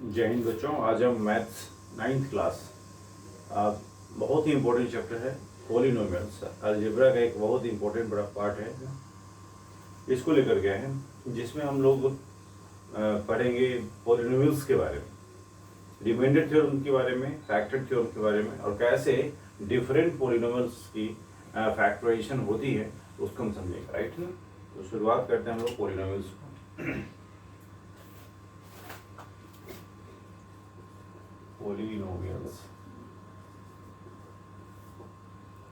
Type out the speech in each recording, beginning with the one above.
जय हिंद बच्चों। आज हम मैथ्स 9th क्लास बहुत ही इम्पोर्टेंट चैप्टर है पॉलिनोमियल्स। अलजेब्रा का एक बहुत ही इम्पोर्टेंट बड़ा पार्ट है, इसको लेकर गए हैं, जिसमें हम लोग पढ़ेंगे पॉलिनोमियल्स के बारे में, रिमाइंडर थ्योरम के बारे में, फैक्टर थ्योरम के बारे में, और कैसे डिफरेंट पॉलिनोमियल्स की फैक्टराइजेशन होती है उसको हम समझेंगे। राइट ना? तो शुरुआत करते हैं हम लोग पॉलिनोमियल्स को। पॉलिनोमियल्स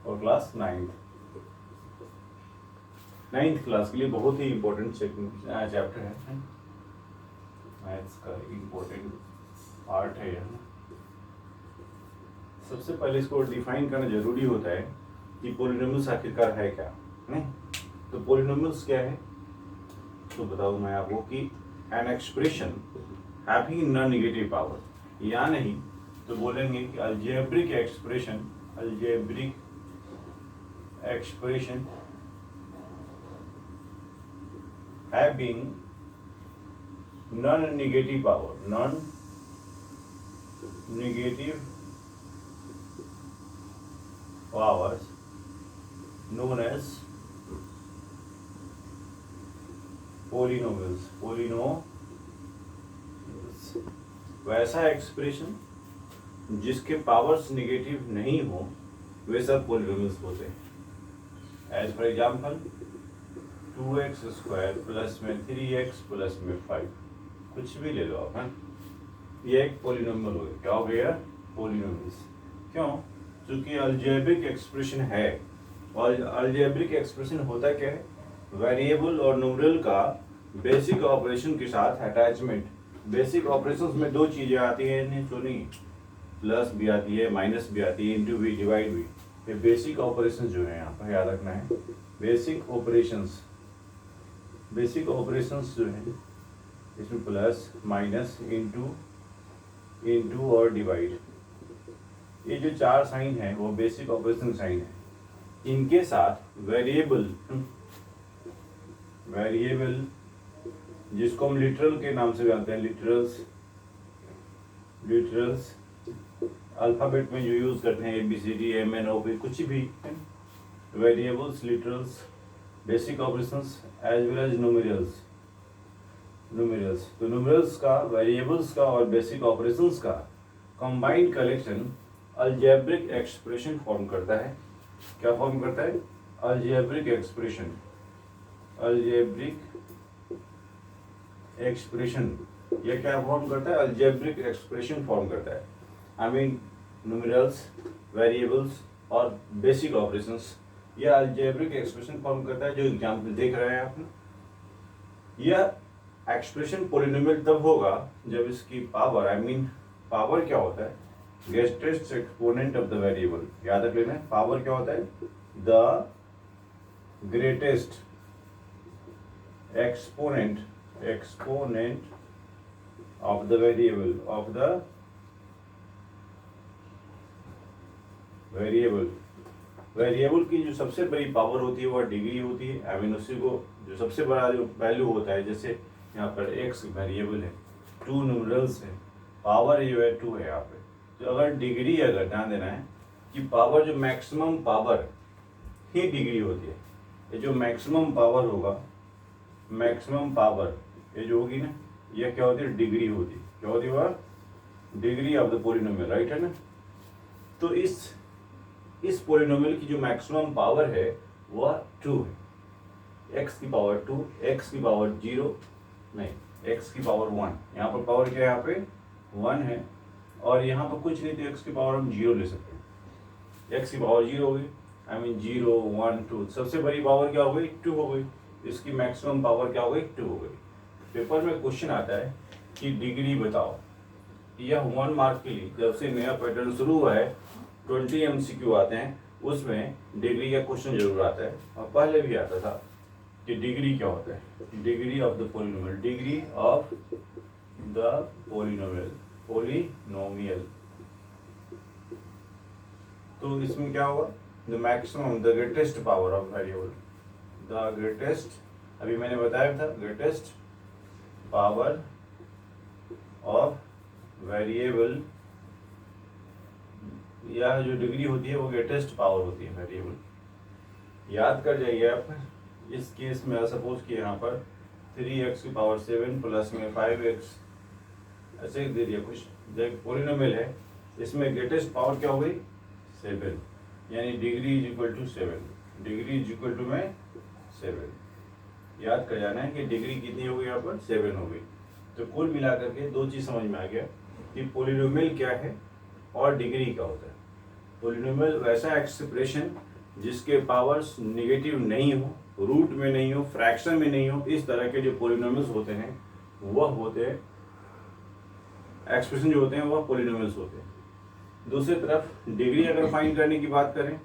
और क्लास 9th क्लास के लिए बहुत ही इम्पोर्टेंट चैप्टर है, मैथ्स का इम्पोर्टेंट पार्ट है यह। सबसे पहले इसको डिफाइन करना जरूरी होता है कि पॉलिनोमियल्स आखिरकार है क्या, नहीं? तो पॉलिनोमियल्स क्या है तो बताऊं मैं आपको कि an expression having non negative power, या नहीं तो बोलेंगे कि algebraic expression having non-negative powers known as polynomials। वैसा एक्सप्रेशन जिसके पावर्स नेगेटिव नहीं हो वे सब पॉलिनोमियल्स होते हैं। As for example 2x² plus में 3x प्लस में 5, कुछ भी ले लो आप, है? ये एक पॉलिनोमियल हो गया। क्या हो गया? पॉलिनोमियल्स। क्यों? क्योंकि अलजेब्रिक एक्सप्रेशन है, और अलजेब्रिक एक्सप्रेशन होता क्या है? वेरिएबल और न्यूमरल का बेसिक ऑपरेशन के साथ अटैचमेंट। बेसिक ऑपरेशंस में दो चीजें आती हैं, नहीं तो नहीं, प्लस भी आती है, माइनस भी आती है, इंटू भी, डिवाइड भी। ये बेसिक ऑपरेशंस जो है यहाँ पर याद रखना है। बेसिक ऑपरेशंस जो है इसमें प्लस, माइनस, इंटू और डिवाइड, ये जो चार साइन है वो बेसिक ऑपरेशन साइन है। इनके साथ वेरिएबल जिसको हम लिटरल के नाम से जानते हैं, लिटरल्स अल्फाबेट में जो यूज करते हैं, ABCD MNOP, कुछ भी variables, literals, basic operations as well as numerals. तो न्यूमेरल्स का, वेरिएबल्स का और बेसिक ऑपरेशंस का combined collection algebraic expression form करता है। क्या फॉर्म करता है? Algebraic expression. ये क्या फॉर्म करता है? अलजेब्रिक एक्सप्रेशन फॉर्म करता है। आई मीन न्यूमेरल्स, वेरिएबल्स और बेसिक ऑपरेशंस, यह अलजेब्रिक एक्सप्रेशन फॉर्म करता है, जो एग्जाम्पल देख रहे हैं आपने। यह एक्सप्रेशन पॉलिनोमियल तब होगा जब इसकी पावर, आई मीन पावर क्या होता है? Greatest exponent of the variable. याद रख लेना, पावर क्या होता है? The greatest exponent of the variable की जो सबसे बड़ी पावर होती है वह डिग्री होती है। आई मीन उसी को जो सबसे बड़ा जो वैल्यू होता है, जैसे यहाँ पर x वेरिएबल है, 2 न्यूमरल्स है, पावर जो है 2 है यहाँ पे। तो अगर डिग्री, अगर ध्यान देना है कि पावर, जो मैक्सिमम पावर ही डिग्री होती है। ये जो मैक्सिमम पावर होगा, मैक्सिमम पावर ये जो होगी ना, ये क्या होती है? डिग्री होती है। क्या होती है वह? Degree of the polynomial. Right है ना? तो इस पॉलिनोमियल की जो मैक्सिमम पावर है वह 2 है। x की पावर 2, x की पावर 0 नहीं, x की पावर 1। यहाँ पर पावर क्या है? यहाँ पे 1 है, और यहाँ पर कुछ नहीं, तो x की पावर हम 0 ले सकते हैं। x की पावर 0 हो गई, आई मीन 0, 1, 2। सबसे बड़ी पावर क्या हो गई? 2 हो गई। इसकी मैक्सिमम पावर क्या हो गई? 2 हो गई। पेपर में क्वेश्चन आता है कि डिग्री बताओ। यह 1 मार्क के लिए, जब से नया पैटर्न शुरू हुआ है, 20 MCQ आते हैं, उसमें डिग्री का क्वेश्चन जरूर आता है, और पहले भी आता था कि डिग्री क्या होता है? Degree of the polynomial, degree of the polynomial. तो इसमें क्या होगा? The maximum, the greatest power of variable, the greatest, अभी मैंने बताया था, ग्रेटेस्ट पावर ऑफ वेरिएबल या जो डिग्री होती है वो ग्रेटेस्ट पावर होती है वेरिएबल। याद कर जाइए आप, इस केस में सपोज कि यहाँ पर 3x की पावर 7 प्लस में 5x ऐसे दे दिया कुछ, जब पोलिनोमियल है इसमें ग्रेटेस्ट पावर क्या हो गई 7, यानी degree is equal to 7, degree is equal to में 7। याद कर जाना है कि डिग्री कितनी हो गई यहाँ पर 7 हो गई। तो कुल मिला करके दो चीज़ समझ में आ गया कि पोलिनोमियल क्या है और डिग्री क्या होता है। पोलिनोमियल वैसा एक्सप्रेशन जिसके पावर्स नेगेटिव नहीं हो, रूट में नहीं हो, फ्रैक्शन में नहीं हो, इस तरह के जो पोलिनोमियल्स होते हैं वह होते हैं एक्सप्रेशन जो होते हैं वह पोलिनोमियल्स होते हैं। दूसरी तरफ डिग्री अगर फाइंड करने की बात करें,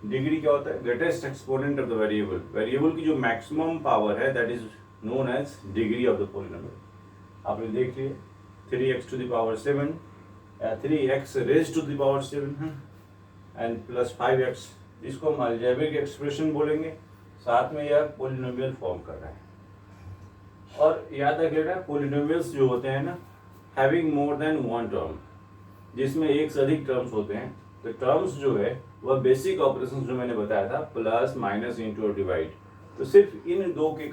डिग्री क्या होता है greatest exponent of the variable, variable की जो मैक्सिमम पावर है that is known as degree of the polynomial. आपने देख लिया 3x टू द पावर 7 या 3x raise to the power 7 and plus 5x, इसको हम अलजेब्रिक एक्सप्रेशन बोलेंगे, साथ में यह पोलिनोमियल फॉर्म कर रहा है। और याद रख लेना पोलिनोमियल्स जो होते हैं ना having more than one term, जिसमें एक से अधिक टर्म्स होते हैं। तो टर्म्स जो है वह बेसिक ऑपरेशन जो मैंने बताया था प्लस माइनस इंटू और डिवाइड, तो सिर्फ इन दो के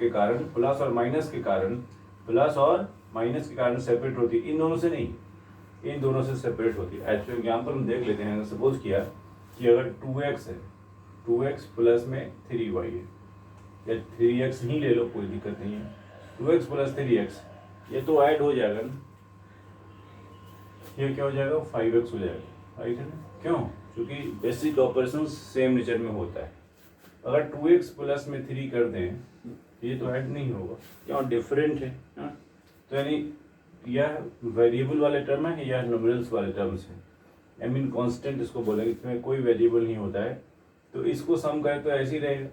कारण प्लस और माइनस के कारण, प्लस और माइनस के कारण सेपरेट होती है, इन दोनों से नहीं, इन दोनों से सेपरेट होती है। एक्चुअली एग्जाम्पल हम देख लेते हैं। सपोज किया कि अगर 2x है, 2x प्लस में 3y है, या 3x ही ले लो कोई दिक्कत नहीं है, 2x प्लस 3x ये तो ऐड हो जाएगा ना, ये क्या हो जाएगा 5x हो जाएगा, राइट है ना। क्यों? क्योंकि बेसिक ऑपरेशन सेम नेचर में होता है। अगर 2x प्लस में 3 कर दें ये तो ऐड नहीं होगा, क्यों डिफरेंट है ना? तो यानी यह वेरिएबल वाले टर्म है या न्यूमेरल्स वाले टर्म्स है, आई मीन कांस्टेंट इसको बोलेंगे, इसमें कोई वेरिएबल नहीं होता है। तो इसको सम करें तो ऐसे ही रहेगा।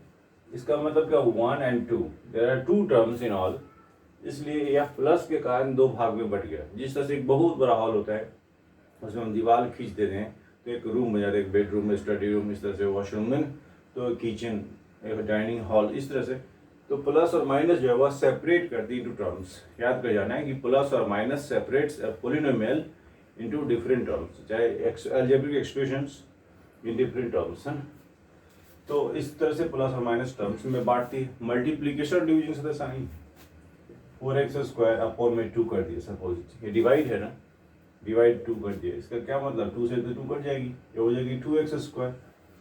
इसका मतलब क्या 1 and 2, there are 2 terms in all, इसलिए यह प्लस के कारण दो भाग में बट गया। जिस तरह से एक बहुत बड़ा हॉल होता है उसमें हम दीवार खींच देते हैं तो एक रूम बन जाता है, एक बेडरूम में, स्टडी रूम, इस तरह से वॉशरूम में, तो किचन, एक डाइनिंग हॉल, इस तरह से। तो प्लस और माइनस जो है वह सेपरेट करती है इनटू टर्म्स। याद कर जाना है कि प्लस और minus separates a polynomial into different terms, चाहे algebraic expressions in different terms है। तो इस तरह से प्लस और माइनस टर्म्स में बांटती है। मल्टीप्लीकेशन और डिवीजन से ऐसा नहीं, 4x स्क्वायर अपॉन में 2 कर दिया, सपोज ये डिवाइड है ना, डिवाइड 2 कर दिया, इसका क्या मतलब 2 से तो 2 कट जाएगी, ये हो जाएगी 2x स्क्वायर।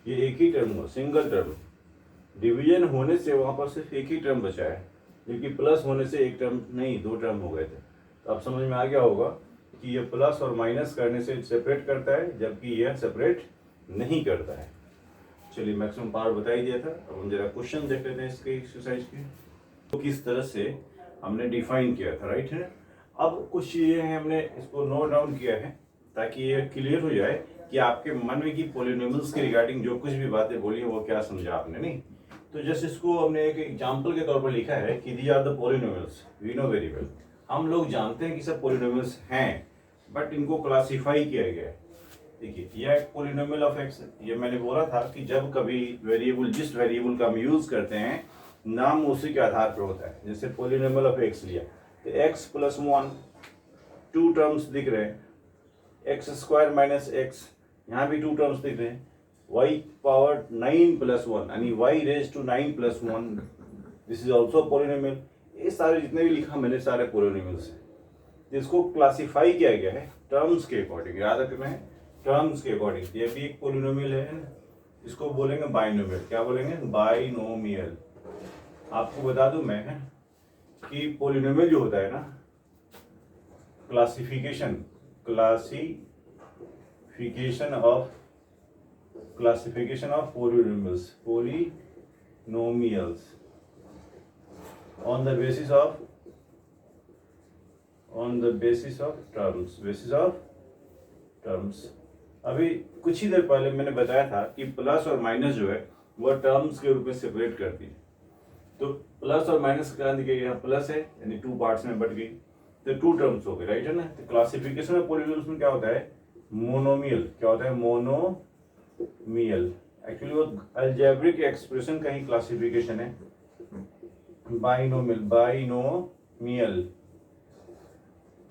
ये एक ही टर्म हुआ, सिंगल टर्म। डिवीजन होने से वहाँ पर सिर्फ एक ही टर्म बचा है, जबकि प्लस होने से एक टर्म नहीं 2 टर्म हो गए थे। तो अब समझ में आ गया होगा कि ये प्लस और माइनस करने से सेपरेट करता है, जबकि यह सेपरेट नहीं करता है। चलिए मैक्सिमम पावर बता ही दिया था। अब हम जरा क्वेश्चन देख लेते हैं इसके एक्सरसाइज के, तो किस तरह से हमने डिफाइन किया था, राइट है। अब कुछ चीज़ें हैं हमने इसको नोट डाउन किया है ताकि ये क्लियर हो जाए कि आपके मन में कि पोलिनोमियल्स के रिगार्डिंग जो कुछ भी बातें बोली वो क्या समझा आपने, नहीं। तो जैसे इसको हमने एक एग्जाम्पल के तौर पर लिखा है कि these are the polynomials, we know very well, हम लोग जानते हैं कि सब पोलिनोमियल्स हैं, बट इनको क्लासीफाई किया गया है। देखिए यह एक पोलिनोमियल ऑफ एक्स है। ये मैंने बोला था कि जब कभी वेरिएबल, जिस वेरिएबल का हम यूज करते हैं नाम उसी के आधार पर होता है। जैसे पोलिनोमियल ऑफ एक्स लिया तो x प्लस 1, 2 टर्म्स दिख रहे हैं, एक्स स्क्वायर माइनस एक्स, यहाँ भी 2 टर्म्स दिख रहे हैं, y पावर 9 प्लस 1 यानी y raise to 9 plus 1, this is also polynomial. ये सारे जितने भी लिखा मैंने सारे पोलिनोमियल्स हैं। इसको क्लासीफाई किया गया है टर्म्स के अकॉर्डिंग, याद रखना है टर्म्स के अकॉर्डिंग। ये भी एक पोलिनोमियल है, इसको बोलेंगे बाइनोमियल। क्या बोलेंगे? बाइनोमियल। आपको बता दूं मैं कि पोलिनोमियल जो होता है ना, classification of polynomials on the basis of terms. अभी कुछ ही देर पहले मैंने बताया था कि प्लस और माइनस जो है वह टर्म्स के रूप में सेपरेट करती है। तो प्लस और माइनस का देखिए यहाँ प्लस है यानी 2 पार्ट्स में बट गई, तो 2 टर्म्स हो गए, राइट है ना। तो क्लासिफिकेशन ऑफ पोलिनोमियल्स में क्या होता है? मोनोमियल। क्या होता है? मोनोमियल। एक्चुअली वो अलजेब्रिक एक्सप्रेशन का ही क्लासिफिकेशन है। बाइनोमियल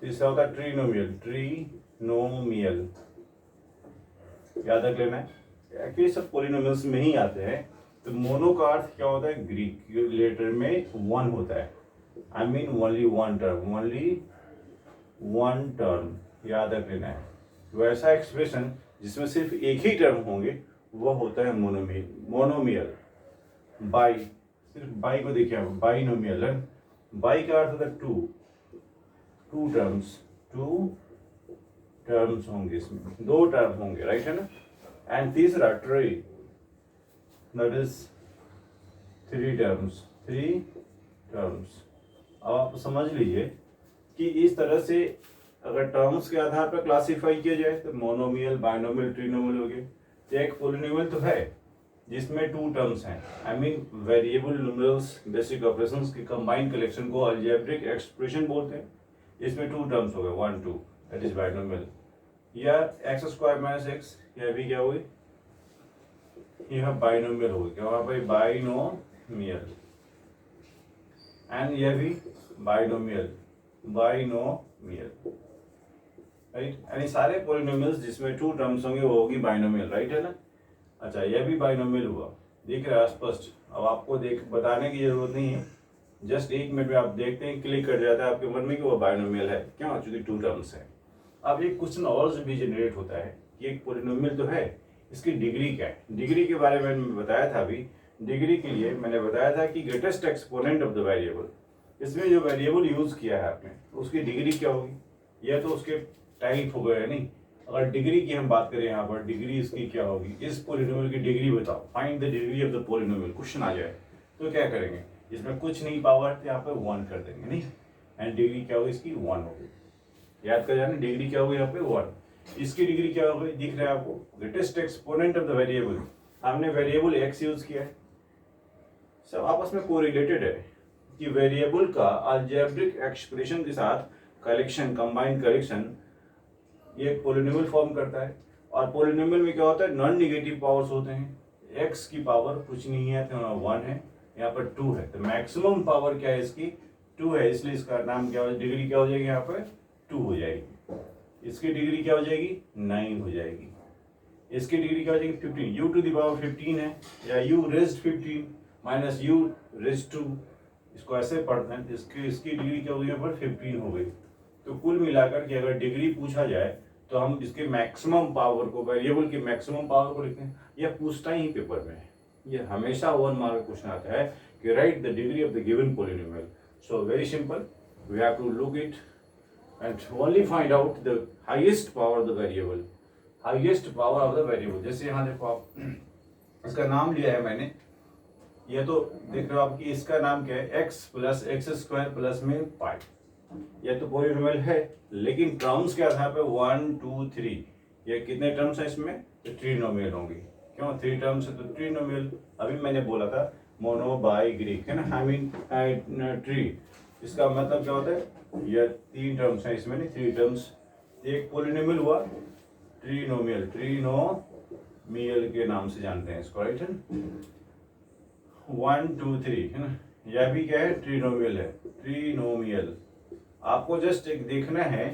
तीसरा होता है ट्रीनोमियल, ट्रीनोमियल याद रख लेना है। एक्चुअली सब पॉलिनोमियल्स में ही आते हैं। तो मोनो का अर्थ क्या होता है, ग्रीक लेटर में वन होता है, I mean only one term, only one term याद रख लेना है। वैसा एक्सप्रेशन जिसमें सिर्फ एक ही टर्म होंगे वो होता है मोनोमियल। बाई, सिर्फ बाई को देखिए आप, बाइनोमियल है। बाई का अर्थ होता है टू, टू टर्म्स होंगे, इसमें दो टर्म होंगे, राइट है ना। एंड तीसरा tree, that is three terms. अब आप समझ लीजिए कि इस तरह से अगर टर्म्स के आधार पर क्लासिफाई किया जाए तो मोनोमियल, बाइनोमियल, ट्रिनोमियल हो गए। तो एक पॉलिनोमियल तो है जिसमें टू टर्म्स हैं, I mean variable numerals basic operations की कंबाइंड कलेक्शन को अलजेब्रिक एक्सप्रेशन बोलते हैं। इसमें टू टर्म्स हो गए, 1 2, दैट इज बाइनोमियल। या एक्स स्क्वायर माइनस एक्स, यह भी क्या हुई, यह बाइनोमियल हो गया, क्या हुआ भाई, बाइनोमियल। एंड यह भी बाइनोमियल, राइट। यानी सारे पॉलिनोमियल्स जिसमें टू टर्म्स होंगे वो होगी बाइनोमियल, राइट है ना। अच्छा, यह भी बाइनोमियल हुआ, दिख रहा है स्पष्ट। अब आपको बताने की जरूरत नहीं है, जस्ट एक मिनट में आप देखते हैं, क्लिक कर जाता है आपके मन में कि वो बाइनोमियल है, क्यों, चूंकि टू टर्म्स है। अब एक क्वेश्चन और भी जनरेट होता है कि एक पॉलिनोमियल तो है, इसकी डिग्री क्या है। डिग्री के बारे में मैंने बताया था अभी। डिग्री के लिए मैंने बताया था कि greatest exponent of the variable, इसमें जो वेरिएबल यूज किया है आपने उसकी डिग्री क्या होगी, यह तो उसके टाइप हो गए नहीं। अगर डिग्री की हम बात करें यहाँ पर, डिग्री इसकी क्या होगी, इस पॉलिनोमियल की डिग्री बताओ, find the degree of the polynomial, question आ जाए तो क्या करेंगे, इसमें कुछ नहीं पावर तो यहाँ पे 1 कर देंगे, नहीं। एंड डिग्री क्या होगी इसकी, 1 होगी। याद कर जाना, डिग्री क्या होगी यहाँ पे 1। इसकी डिग्री क्या होगी, दिख रहा है आपको, greatest exponent of the variable. हमने वेरिएबल एक्स यूज किया है, सब आपस में कोरिलेटेड है कि वेरिएबल का अलजेब्रिक एक्सप्रेशन के साथ कलेक्शन, कंबाइंड कलेक्शन, ये पॉलिनोमियल फॉर्म करता है। और पॉलिनोमियल में क्या होता है, नॉन नेगेटिव पावर्स होते हैं। एक्स की पावर कुछ नहीं है तो 1 है, यहाँ पर 2 है, तो मैक्सिमम पावर क्या है इसकी, 2 है, इसलिए इसका नाम क्या हो, डिग्री क्या हो जाएगी, यहाँ पर 2 हो जाएगी। इसकी डिग्री क्या हो जाएगी, 9 हो जाएगी। इसकी डिग्री क्या हो जाएगी, 15, u टू द पावर 15 है, या u raised 15 minus u raised 2, इसको ऐसे पढ़ते हैं। इसकी डिग्री क्या होगी, यहाँ पर 15 हो गई। तो कुल मिलाकर के अगर डिग्री पूछा जाए तो हम इसके मैक्सिमम पावर को, वेरिएबल की मैक्सिमम पावर को लिखते हैं। यह पूछता ही पेपर में, ये हमेशा 1 मार्क क्वेश्चन आता है कि write the degree of the given polynomial. So very simple, we have to look it and only find out the highest power of the variable, highest power of the variable. जैसे यहाँ देखो आप, इसका नाम लिया है मैंने, ये तो देख रहे हो आप कि इसका नाम क्या है, x plus x square plus में पाई। यह तो पॉलिनोमियल है, लेकिन टर्म्स के आधार पे 1 2 3, ये कितने टर्म्स हैं इसमें, तो ट्रिनोमियल होंगी। क्यों 3 टर्म्स है तो ट्रिनोमियल। अभी मैंने बोला था मोनो बाई ग्रीक, है ना, आई मीन ट्री, इसका मतलब क्या होता है, यह 3 टर्म्स हैं इसमें, नहीं 3 टर्म्स। एक पॉलिनोमियल हुआ ट्रिनोमियल, ट्रिनोमियल के नाम से जानते हैं इसको, राइट है, 1 2 3 है ना। यह भी क्या है, ट्रिनोमियल है, ट्रिनोमियल। आपको जस्ट एक देखना है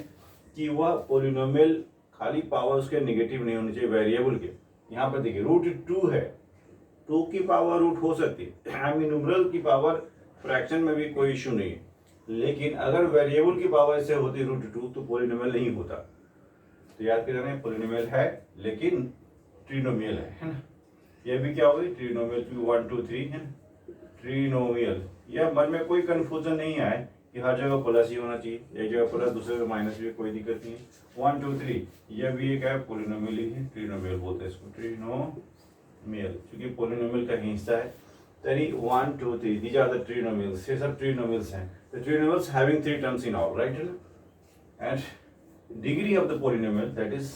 कि वह पॉलिनोमियल खाली पावर उसके नेगेटिव नहीं होनी चाहिए वेरिएबल के। यहाँ पर देखिए √2 है, 2 की पावर रूट हो सकती है, आई मीन न्यूमरल की पावर फ्रैक्शन में भी कोई इश्यू नहीं है। लेकिन अगर वेरिएबल की पावर से होती √2 तो पॉलिनोमियल नहीं होता। तो याद कर जाना, पॉलिनोमियल है लेकिन ट्रिनोमियल है ना। यह भी क्या होगी, ट्रिनोमियल, 1 2 3 है, ट्रिनोमियल। यह मन में कोई कंफ्यूजन नहीं आए कि हर जगह प्लस ही होना चाहिए, एक जगह प्लस दूसरे जगह माइनस भी, कोई दिक्कत नहीं है। 1 2 3 यह भी एक है, पॉलिनोमियल ही है, ट्रिनोमियल बोलते हैं इसको, ट्रिनोमियल, क्योंकि पॉलिनोमियल का हिस्सा है। तरी 1 2 3 दीज आर द ट्रिनोमियल्स, ये सब ट्रिनोमियल्स हैं। The trinomials having 3 terms in all, right. And degree of the polynomial, that is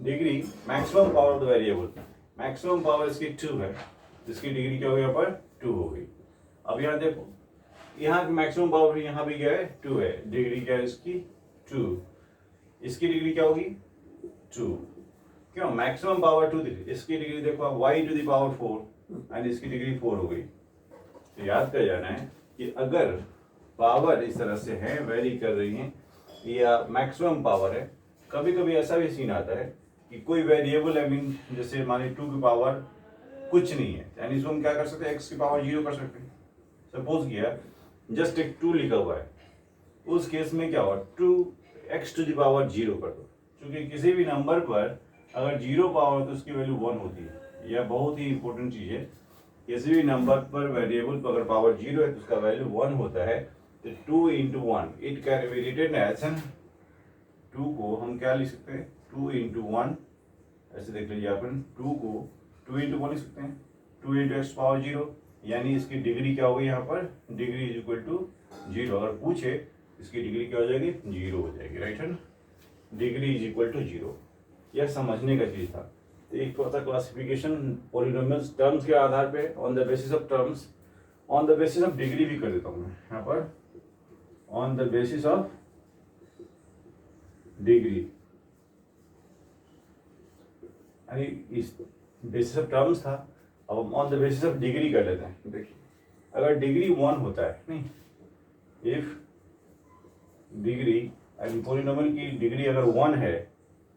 degree, maximum power of the variable, maximum power इसकी 2 है, इसकी डिग्री क्या होगी, यहाँ पर 2 हो गई। अब यहाँ देखो, यहाँ की मैक्सिमम पावर यहाँ भी क्या है, 2 है, डिग्री क्या है इसकी 2, इसकी डिग्री क्या होगी 2। क्यों, मैक्सिमम पावर 2 थी, इसकी डिग्री देखो आप, y to the power 4 and इसकी डिग्री 4 हो गई। तो याद कर जाना है कि अगर पावर इस तरह से है, वेरी कर रही हैं या मैक्सिमम पावर है। कभी कभी ऐसा भी सीन आता है कि कोई वेरिएबल आई मीन जैसे मान ली 2 की पावर कुछ नहीं है, यानी इसको हम क्या कर सकते हैं, x की पावर 0 कर सकते हैं। सपोज किया जस्ट एक 2 लिखा हुआ है, उस केस में क्या होगा, 2x टू द पावर 0 कर दो। क्योंकि किसी भी नंबर पर अगर 0 पावर तो उसकी वैल्यू 1 होती है। यह बहुत ही इंपॉर्टेंट चीज़ है। किसी भी नंबर पर वेरिएबल पर अगर पावर 0 है तो उसका वैल्यू 1 होता है। तो 2 into 1 it can be written as 2 को हम क्या लिख सकते हैं, 2 इंटू 1 ऐसे देख लीजिए अपन, 2 को 2 इंटू 1 लिख सकते हैं, 2 इंटू एक्स पावर 0, यानी इसकी डिग्री क्या होगी यहाँ पर, डिग्री इज इक्वल टू 0। अगर पूछे इसकी डिग्री क्या हो जाएगी, 0 हो जाएगी, राइट है ना। डिग्री इज इक्वल टू 0, यह समझने का चीज़ था। तो एक तो था क्लासिफिकेशन पॉलिनोमियल्स टर्म्स के आधार पे, on the basis of terms, on the basis of degree भी कर देता हूँ मैं यहाँ पर, on the basis of degree, यानी इस बेसिस ऑफ टर्म्स था, अब हम on the basis of degree कर लेते हैं। देखिए अगर डिग्री 1 होता है, नहीं, इफ डिग्री पॉलिनोमियल की डिग्री अगर 1 है,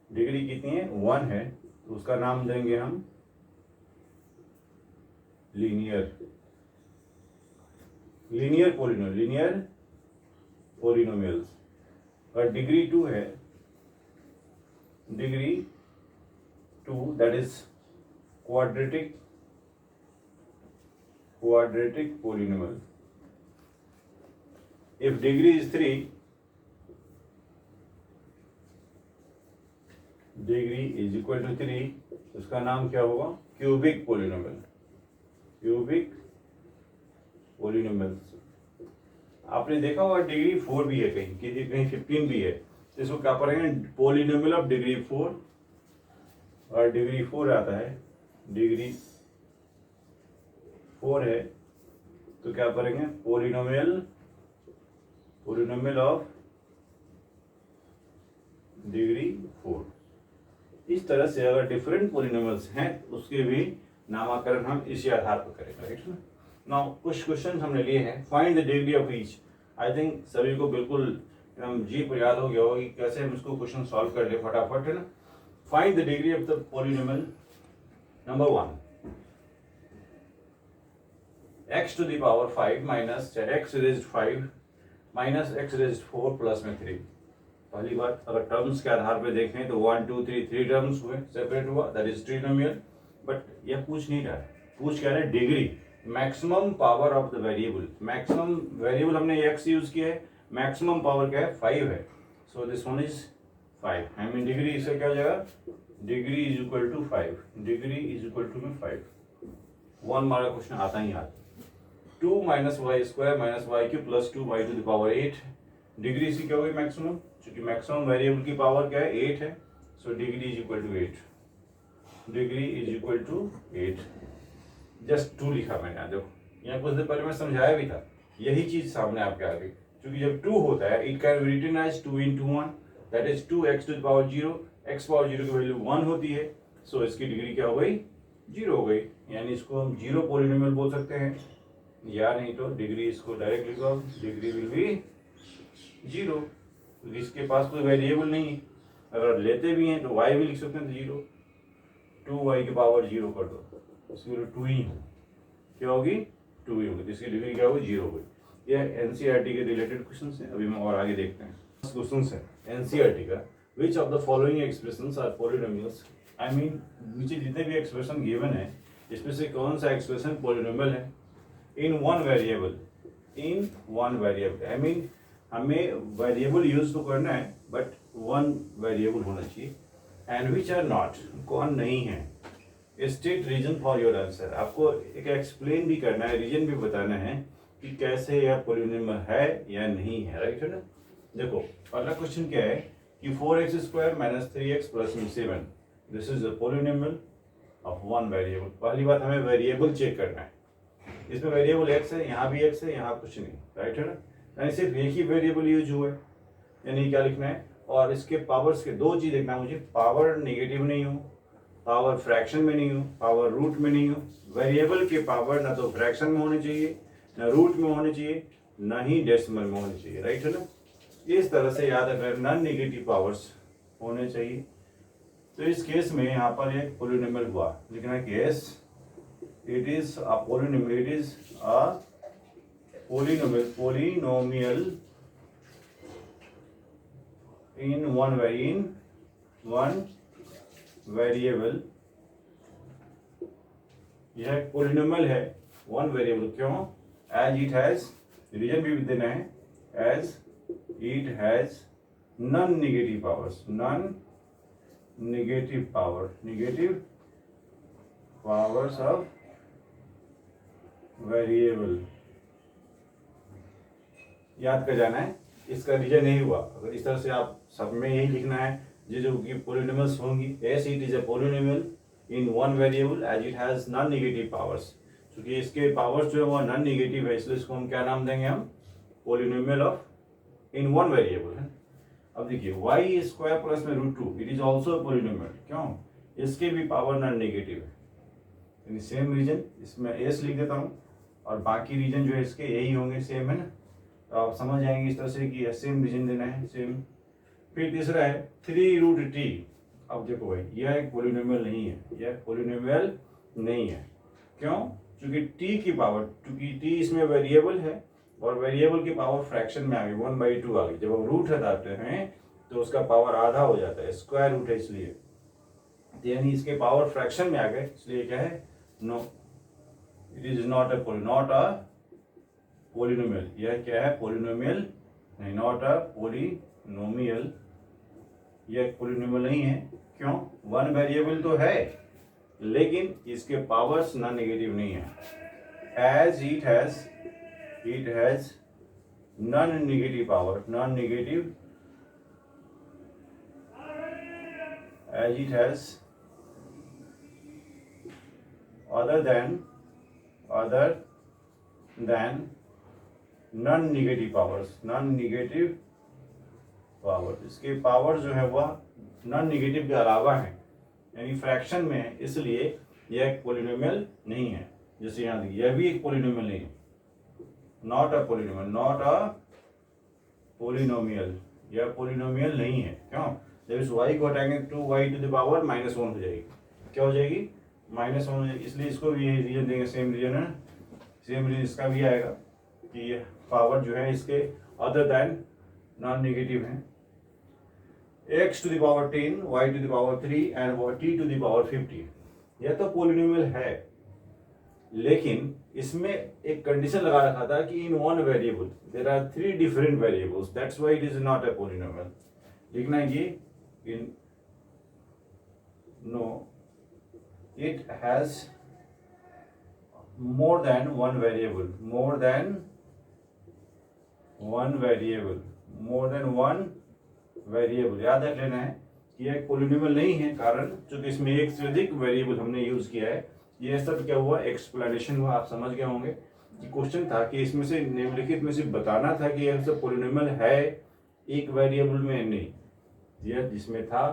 डिग्री कितनी है, 1 है, तो उसका नाम देंगे हम linear, linear polynomial, linear polynomials. और डिग्री 2 है, degree 2 that is quadratic polynomial. If degree is 3, degree is equal to 3, उसका नाम क्या होगा, क्यूबिक पोलिनोमियल, क्यूबिक पोलिनोमियल। आपने देखा होगा डिग्री 4 भी है, कहीं कहीं 15 भी है, तो इसको क्या पढ़ेंगे, पोलिनोमियल ऑफ डिग्री 4, और डिग्री 4 आता है, डिग्री 4 है तो क्या करेंगे, पोलिनोमियल ऑफ डिग्री 4। इस तरह से अगर डिफरेंट पोलिनोमियल्स हैं उसके भी नामकरण हम इसी आधार पर करेंगे, राइट ना। नाउ कुछ क्वेश्चन हमने लिए हैं, find the degree of each. I think सभी को बिल्कुल जी पर याद हो गया होगा कि कैसे हम इसको क्वेश्चन सॉल्व कर ले फटाफट, है ना। Find the degree of the polynomial number 1, x to the power 5 minus x raised 5 minus x raised 4 plus में 3। पहली बात अगर टर्म्स के आधार पे देखें तो 1 2 3 3 टर्म्स हुए, सेपरेट हुआ, दैट इज ट्रिनोमियल। बट यह पूछ नहीं रहा है, पूछ क्या है, degree, maximum power of the variable. Maximum variable हमने x यूज किया है, मैक्सिमम पावर क्या है, 5 है, so this one is 5। I mean degree इसका क्या हो जाएगा, degree is equal to 5, degree is equal to में 5। 1 हमारा क्वेश्चन आता ही आता, 2 minus y square minus y cube plus 2 y to the power 8। Degree इसकी क्या होगी, मैक्सिमम, क्योंकि मैक्सिमम वेरिएबल की पावर क्या है, 8 है, so degree is equal to 8, degree is equal to 8। Just 2 लिखा मैंने, देखो यहाँ कुछ देर पहले मैं समझाया भी था, यही चीज सामने आपके आ गई। क्योंकि जब 2 होता है it can be written as 2 into 1, that is 2x to the power 0, x power 0 की वैल्यू 1 होती है, सो इसकी डिग्री क्या हो गई, 0 हो गई, यानी इसको हम 0 पॉलिनोमियल बोल सकते हैं, या नहीं तो डिग्री इसको डायरेक्ट लिखो, डिग्री विल बी 0। इसके पास कोई वेरिएबल नहीं है, अगर लेते भी हैं तो y भी लिख सकते हैं, तो 0, 2y की पावर 0 कर दो, इसकी वैल्यू 2 ही हो, क्या होगी, 2 ही होगी, तो इसकी डिग्री क्या होगी, 0 होगी। यह एनसीईआरटी के रिलेटेड क्वेश्चन है, अभी हम और आगे देखते हैं। क्वेश्चन है एनसीईआरटी का, which of the following expressions are polynomials. I mean नीचे जितने भी एक्सप्रेशन गिवन है इसमें से कौन सा एक्सप्रेशन पॉलिनोमियल है, इन one variable, in one variable. I mean हमें वेरिएबल यूज तो करना है बट वन वेरिएबल होना चाहिए, एंड विच आर नॉट, कौन नहीं है। State reason for your answer, आपको एक एक्सप्लेन भी करना है, रीजन भी बताना है कि कैसे यह पॉलिनोमियल है या नहीं है, राइट है ना। देखो पहला क्वेश्चन क्या है कि 4x square minus 3x plus 7, this is the polynomial of one variable. पहली बात हमें वेरिएबल चेक करना है, इसमें वेरिएबल x है, यहाँ भी x है, यहाँ कुछ नहीं, राइट है ना, यानी सिर्फ एक ही वेरिएबल यूज हुआ है, यानी क्या लिखना है। और इसके पावर्स के दो चीज देखना है मुझे, पावर नेगेटिव नहीं हो, पावर फ्रैक्शन में नहीं हो, पावर रूट में नहीं हो। वेरिएबल के पावर ना तो फ्रैक्शन में होने चाहिए ना रूट में होने चाहिए, ना ही डेसिमल में होनी चाहिए, राइट है ना। इस तरह से याद रखना, नॉन नेगेटिव पावर्स होने चाहिए। तो इस केस में यहाँ पर एक पोलिनोमियल हुआ, लिखना case it is a polynomial, it is a polynomial in one variable. यह पोलिनोमियल है वन वेरिएबल, क्यों? एज इट हैज, रीजन भी देना है, as it has non negative powers, non negative powers of variable. याद कर जाना है, इसका रीजन यही हुआ। अगर इस तरह से आप सब में यही लिखना है, जो की पोलिनोमियल्स होंगी, as it is a polynomial in one variable as it has non negative powers. क्योंकि इसके पावर्स जो है वो नॉन नेगेटिव है, इसलिए इसको हम क्या नाम देंगे, हम polynomial of in one variable है। अब देखिए वाई स्क्वायर प्लस में √2 इट इज ऑल्सो पोलिनोमियल, क्यों? इसके भी पावर नॉन नेगेटिव है, यानी सेम रीजन, इसमें एस लिख देता हूँ और बाकी रीजन जो है इसके यही होंगे, सेम है ना। तो आप समझ जाएंगे इस तरह से कि सेम रीजन देना है, सेम। फिर तीसरा है 3√t। अब देखो भाई, यह एक पोलिनोमियल नहीं है, यह पोलिनोमियल नहीं है, क्यों? क्योंकि t की पावर, क्योंकि t इसमें वेरिएबल है और वेरिएबल की पावर फ्रैक्शन में आ गई, 1/2 आ गई। जब हम रूट हटाते हैं तो उसका पावर आधा हो जाता है, स्क्वायर रूट है इसलिए, यानी इसके पावर फ्रैक्शन में आ गए, इसलिए क्या है, no, it is not a polynomial. यह क्या है, पोलिनोमियल नहीं, नॉट अ पोलिनोमियल, यह पोलिनोमियल नहीं है। क्यों? वन वेरिएबल तो है लेकिन इसके पावर्स नॉन नेगेटिव नहीं है, as it has non negative power, non negative, as it has other than non negative powers, non negative power, इसके पावर जो है वह नॉन नेगेटिव के अलावा है, यानी फ्रैक्शन में है, इसलिए यह एक पोलिनोमियल नहीं है। जैसे यहाँ देखिए, यह भी एक पोलिनोमियल नहीं है, नॉट अ पोलिनोमियल, यह पोलिनोमियल नहीं है। क्यों? जब इस y को हटाएंगे 2y⁻⁻1 हो जाएगी, क्या हो जाएगी, -1 हो जाएगी। इसलिए इसको भी यही रीजन देंगे, सेम रीजन है, सेम रीजन इसका भी आएगा कि ये पावर जो है इसके अदर देन नॉन नेगेटिव है। x⁻10, y⁻3 एंड t⁻50, यह तो पोलिनोमियल है, लेकिन इसमें एक कंडीशन लगा रखा था कि in one variable there are 3 different variables, that's why it is not a polynomial. लिखना है ये, in no it has more than one variable, more than one variable। याद रख लेना है कि एक पोलिनोमियल नहीं है, कारण चूंकि इसमें एक से अधिक वेरिएबल हमने यूज किया है। ये सब क्या हुआ, एक्सप्लेनेशन हुआ, आप समझ गए होंगे कि क्वेश्चन था कि इसमें से निम्नलिखित में से बताना था कि यह सब पोलिनोमियल है, एक वेरिएबल में नहीं। यह जिसमें था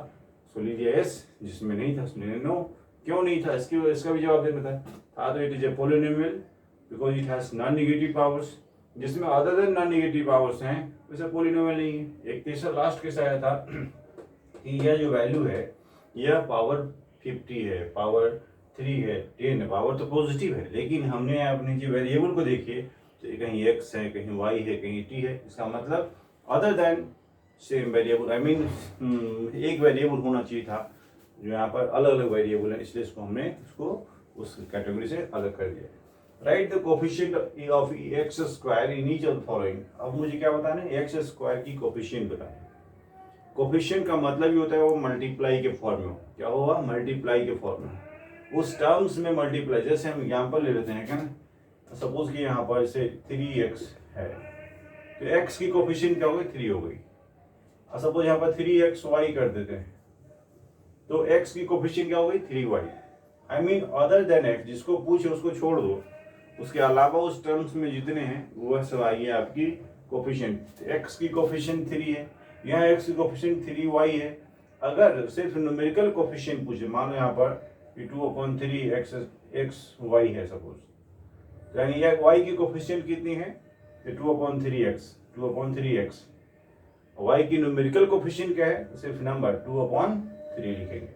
उसको लीजिए एस, जिसमें नहीं था उसमें नो। क्यों नहीं था, इसका भी जवाब देना था तो it is a polynomial because it has non negative powers. जिसमें other than non negative powers हैं वैसे पोलिनोमियल नहीं है। एक तीसरा लास्ट केस आया था कि यह जो वैल्यू है यह पावर 50 है, पावर 3 है, 10 है, पावर तो पॉजिटिव है, लेकिन हमने अपने जो वेरिएबल को देखिए तो कहीं x है, कहीं y है, कहीं t है। इसका मतलब other than same variable, I mean एक वेरिएबल होना चाहिए था, जो यहाँ पर अलग अलग वेरिएबल है, इसलिए इसको हमने इसको उस कैटेगरी से अलग कर दिया। Right the coefficient of x square in each of the following. अब मुझे क्या बताना है, एक्स स्क्वायर की कोफिशिएंट बताएं। कोफिशिएंट का मतलब ही होता है वो मल्टीप्लाई के फॉर्म में हो। क्या होगा, मल्टीप्लाई के फॉर्म में, उस टर्म्स में मल्टीप्लाई। जैसे हम एग्जांपल ले लेते हैं, क्या ना, सपोज कि यहाँ पर इसे 3x है तो x की कोफिशिएंट क्या हो गई, 3 हो गई। और सपोज यहाँ पर 3xy कर देते हैं तो x की कोफिशिएंट क्या हो गई, 3y। I mean other than x, जिसको पूछे उसको छोड़ दो, उसके अलावा उस टर्म्स में जितने हैं वह सब आइए आपकी कोफिशिएंट। x की कोफिशिएंट 3 है, यहाँ x की कोफिशिएंट 3y है। अगर सिर्फ न्यूमेरिकल कोफिशिएंट पूछे, मान लो यहाँ पर 2/3 xy है सपोज, यानी यह y की कोफिशिएंट कितनी है, ये 2/3x 2/3x। y की न्यूमेरिकल कोफिशिएंट क्या है, सिर्फ नंबर 2/3 लिखेंगे।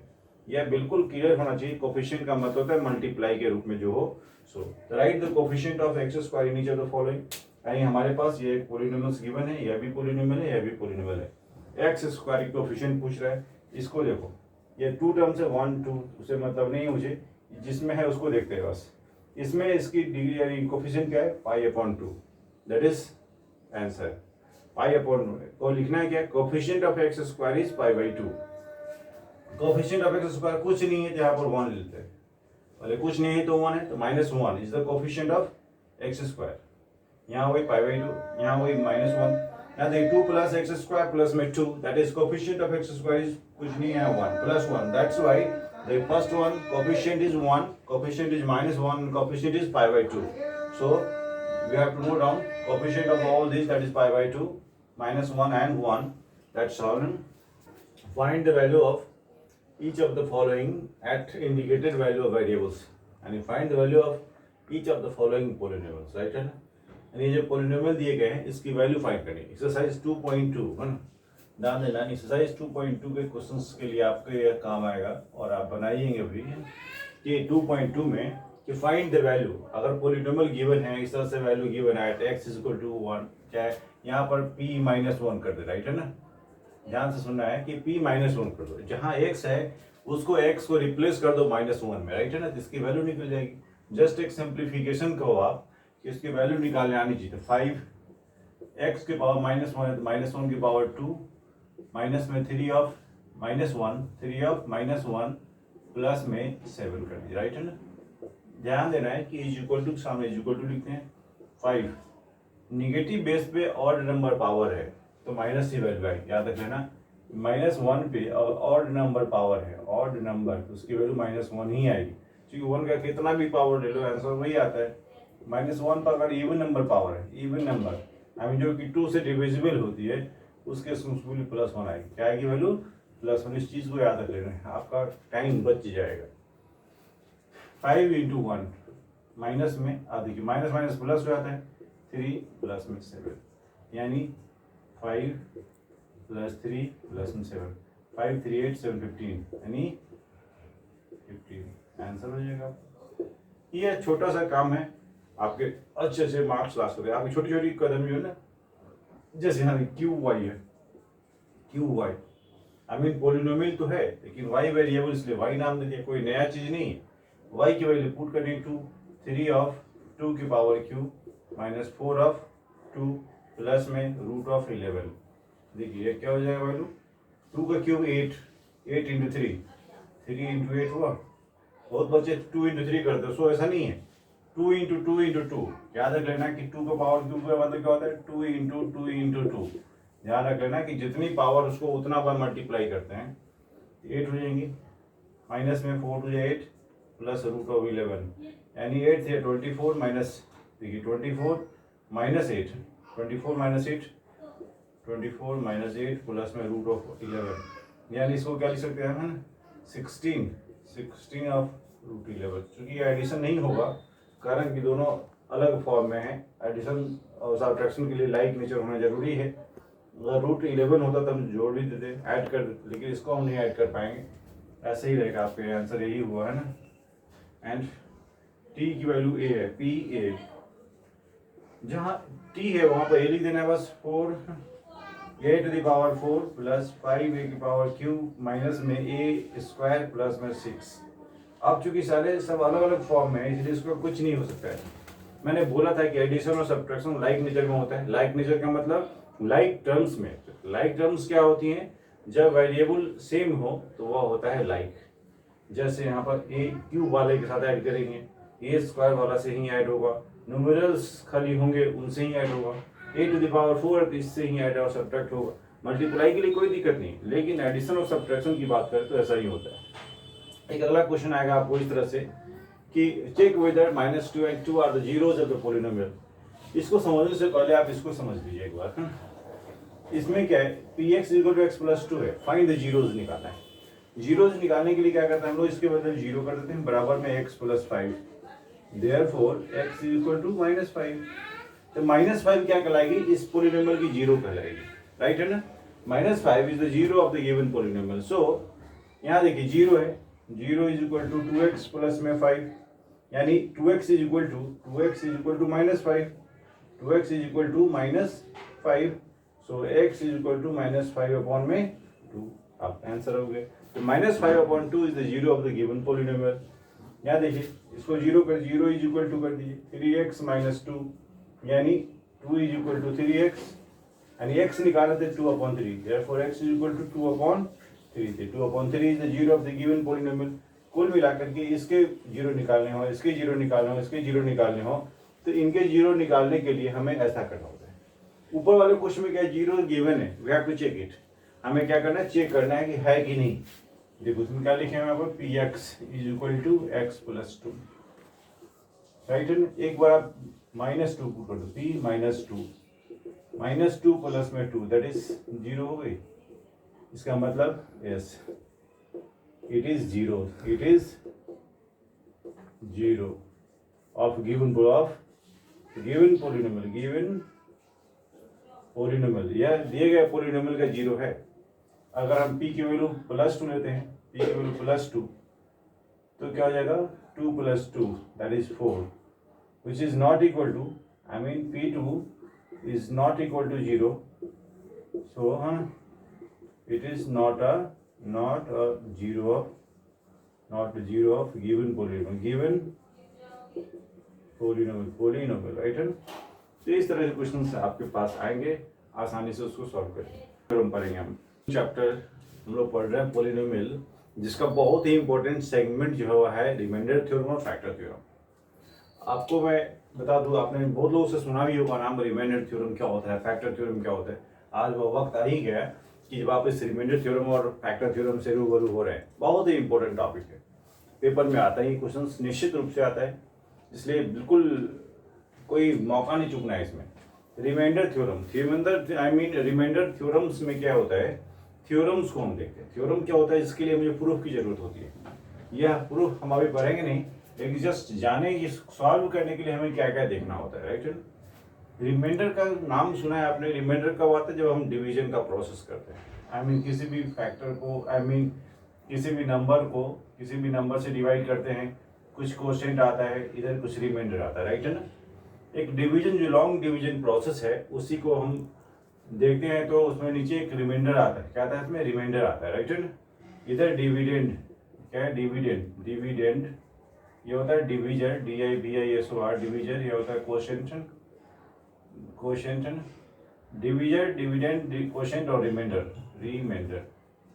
यह बिल्कुल क्लियर होना चाहिए। कोफिशिएंट का मतलब होता है मल्टीप्लाई के रूप में जो हो। So write the coefficient of x square in each of the following. यानी हमारे पास ये एक पॉलिनोमियल्स गिवन है, यह भी पॉलिनोमियल है, यह भी पॉलिनोमियल है। x स्क्वायर की कोफिशिएंट पूछ रहा है, इसको देखो ये 2 टर्म्स है, 1 2 उससे मतलब नहीं मुझे, जिसमें है उसको देखते हैं बस। इसमें इसकी डिग्री यानी कोफिशिएंट क्या है, π/2, दैट इज आंसर। π/2 को लिखना है क्या, coefficient of x square is π/2। Coefficient of x square कुछ नहीं है, जहां पर 1 लेते हैं, पहले कुछ नहीं है तो 1 है, तो -1 is the coefficient of x square. यहाँ वही π/2, यहाँ वही -1। now the 2 plus x square plus में 2, that is coefficient of x square is कुछ नहीं है 1 plus 1, that's why the first one coefficient is 1, coefficient is -1, coefficient is π/2. So we have to note down coefficient of all these, that is π/2, -1 and 1. That's all. Find the value of each of the following at indicated value of variables, and you find the value of each of the following polynomials, right? And ये जो polynomial दिए गए हैं इसकी value find करनी है। Exercise 2.2 है ना, ध्यान देना। एक्सरसाइज 2.2 के क्वेश्चंस के लिए आपके ये काम आएगा और आप बनाइएंगे भी कि 2.2 में कि फाइंड द वैल्यू। अगर पोलिनोमियल गिवन है, इस तरह से वैल्यू गिवन है एट x = 1, क्या है यहाँ पर p-1 कर दे, राइट है ना। ध्यान से सुनना है कि p-1 कर दो, जहाँ x है उसको x को रिप्लेस कर दो -1 में, राइट है ना, जिसकी वैल्यू निकल जाएगी। जस्ट एक सिंप्लीफिकेशन करो आप, इसकी वैल्यू निकालने आनी चाहिए। 5x के पावर -1 है तो -1 की पावर 2, माइनस में 3 ऑफ -1 प्लस में 7 कर दिया, राइट है ना। ध्यान देना है कि इज इक्वल टू सामने इज इक्वल टू लिखते हैं। 5 निगेटिव बेस पे ऑड नंबर पावर है तो माइनस ही वैल्यू आएगी, याद रख लेना। -1 पे ऑड नंबर पावर है, ऑड नंबर तो उसकी वैल्यू -1 ही आएगी, क्योंकि 1 का कितना भी पावर ले लो आंसर वही आता है। -1 पर अगर इवन नंबर पावर है, इवन नंबर आई मीन जो कि 2 से डिविजिबल होती है, उसके वैल्यू +1 आएगी। क्या आएगी वैल्यू? +1। इस चीज को याद रख लेना है, आपका टाइम बच जाएगा। 5 × 1 माइनस में आप देखिए माइनस माइनस प्लस हो जाता है, 3 प्लस में 7, यानी 5 + 3 + 7, 5 3 8 7 15, यानी 15 आंसर हो जाएगा। ये छोटा सा काम है, आपके अच्छे मार्क्स ला सकते हैं। आपकी छोटी छोटी कदम जो है ना, जैसे यहाँ QY है, QY आई मीन पोलिनोमियल तो है लेकिन y वेरिएबल, इसलिए y नाम दे दिया, कोई नया चीज नहीं है। y की वैल्यू पुट करनी 2, 3 ऑफ 2 की पावर q -4 ऑफ 2 प्लस में √11। देखिए क्या हो जाएगा वैल्यू, 2 का क्यूब 8, 8 × 3, 3 × 8 हुआ, बहुत बच्चे 2 × 3 करते हो, सो ऐसा नहीं है, 2 × 2 × 2। याद रख लेना कि 2 का पावर क्यूब का मतलब क्या होता है, 2 × 2 × 2। ध्यान रख लेना कि जितनी पावर उसको उतना बार मल्टीप्लाई करते हैं, 8 हो जाएंगी, माइनस में 4 × 8 प्लस √11, यानी 8 थे 24 माइनस, देखिए 24 -8, 24 -8, 24 -8 प्लस में √11, यानी इसको क्या लिख सकते हैं हम, 16 ऑफ √11। चूंकि एडिशन नहीं होगा कारण कि दोनों अलग फॉर्म में है, एडिशन और सब्ट्रैक्शन के लिए लाइक नेचर होना जरूरी है। अगर √11 होता तो हम जोड़ भी देते, ऐड कर देते, लेकिन इसको हम नहीं ऐड कर पाएंगे, ऐसे ही रहेगा। आपके आंसर यही हुआ है ना। एंड t की वैल्यू a है, PA, जहाँ t है वहां पर a लिख देना है बस। 4 a⁴ प्लस 5a की पावर q माइनस में a² प्लस में 6। अब चूंकि सारे सब अलग अलग फॉर्म में है, इसलिए इसका कुछ नहीं हो सकता है। मैंने बोला था कि एडिशन और सब्ट्रैक्शन लाइक नेचर में होता है। लाइक नेचर का मतलब लाइक टर्म्स में। लाइक टर्म्स क्या होती हैं, जब वेरिएबल सेम हो तो वह होता है लाइक। जैसे यहाँ पर a क्यूब वाले के साथ ऐड करेंगे, a² वाला से ही ऐड होगा, न्यूमेरल्स खाली होंगे उनसे ही ऐड होगा, a⁴ इससे ही ऐड और सब्ट्रैक्ट होगा। मल्टीप्लाई के लिए कोई दिक्कत नहीं, लेकिन एडिशन और सब्ट्रैक्शन की बात करें तो ऐसा ही होता है। एक अगला क्वेश्चन आएगा आपको इस तरह से कि check whether -2 and 2 are the zeros of the polynomial. इसको समझने से पहले आप इसको समझ लीजिए एक बार। इसमें क्या है, px = x + 2 है, फाइंड द जीरोज निकालना है। जीरोज निकालने के लिए क्या करते हैं हम लोग, इसके बदले 0 कर देते हैं, बराबर में x + 5, देयरफॉर x = -5। तो -5 क्या कहलाएगी, इस पोलिनोमियल की जीरो कहलाएगी, राइट है ना। -5 is the zero of the given polynomial. So यहाँ देखिए जीरो है, zero is equal to 2x plus में 5, यानी 2x is equal to -5, 2x is equal to -5, so x is equal to -5 upon में 2, आपका आंसर हो गया। तो -5 अपॉन 2 is the zero of the given polynomial. यहाँ देखिए इसको जीरो इज इक्वल टू कर दीजिए, 3x माइनस 2, यानी 2 इज इक्वल टू 3x, यानी x निकाला थे 2/3, therefore x is equal to 2/3 थे। 2/3 is the zero of the given polynomial. कुल मिलाकर के इसके जीरो निकालने हो, इसके जीरो निकालने हो, इसके जीरो निकालने हो, तो इनके जीरो निकालने के लिए हमें ऐसा करना होता है। ऊपर वाले क्वेश्चन में क्या जीरो गिवन है, we have to check it. हमें क्या करना है, चेक करना है कि है कि नहीं। देखो उसमें क्या लिखे हैं यहाँ पर, px is equal to x plus 2, right है ना। एक बार आप -2 को कर दो, p -2 प्लस में 2 दैट इज जीरो हो गई। इसका मतलब yes it is zero of given polynomial या दिए गए पोलिनोमियल का जीरो है। अगर हम p की वैल्यू +2 लेते हैं, p की वैल्यू +2, तो क्या हो जाएगा, 2 + 2 that is 4, which is not equal to, I mean p2 is not equal to 0, so it is not zero of given polynomial, right है। तो इस तरह के क्वेश्चन आपके पास आएंगे, आसानी से उसको सॉल्व करेंगे। हम पढ़ेंगे हम चैप्टर हम लोग पढ़ रहे हैं पोलिनोमियल, जिसका बहुत ही इंपॉर्टेंट सेगमेंट जो है वो है रिमाइंडर थ्योरम और फैक्टर थ्योरम। आपको मैं बता दूं, आपने बहुत लोगों से सुना भी होगा नाम, रिमाइंडर थ्योरम क्या होता है, फैक्टर थ्योरम क्या होता है। आज वो वक्त आ ही गया कि जब आप इस रिमाइंडर थ्योरम और फैक्टर थ्योरम से रूबरू हो रहे हैं। बहुत ही इंपॉर्टेंट टॉपिक है, पेपर में आता ही क्वेश्चन निश्चित रूप से आता है, इसलिए बिल्कुल कोई मौका नहीं चूकना है इसमें। रिमाइंडर थ्योरम, रिमाइंडर थ्योरम्स में क्या होता है, थ्योरम्स को हम देखते हैं। थ्योरम क्या होता है, इसके लिए मुझे प्रूफ की जरूरत होती है। यह प्रूफ हम अभी पढ़ेंगे नहीं, लेकिन जस्ट जाने की सॉल्व करने के लिए हमें क्या क्या देखना होता है, राइट। रिमाइंडर का नाम सुना है आपने। रिमाइंडर कब आता है, जब हम डिवीजन का प्रोसेस करते हैं। किसी भी फैक्टर को, किसी भी नंबर से डिवाइड करते हैं, कुछ क्वोशिएंट आता है, इधर कुछ रिमाइंडर आता है, राइट है ना। एक डिवीजन जो लॉन्ग डिवीजन प्रोसेस है, उसी को हम देखते हैं, तो उसमें नीचे एक रिमाइंडर आता है। क्या आता है इसमें, रिमाइंडर आता है, राइट है ना। इधर डिविडेंड, क्या है, डिविडेंड ये होता है, डिवीजर, DIVISOR डिवीजर, ये होता है क्वोशिएंट, डिवीजर, डिविडेंड, क्वोशिएंट और रिमाइंडर।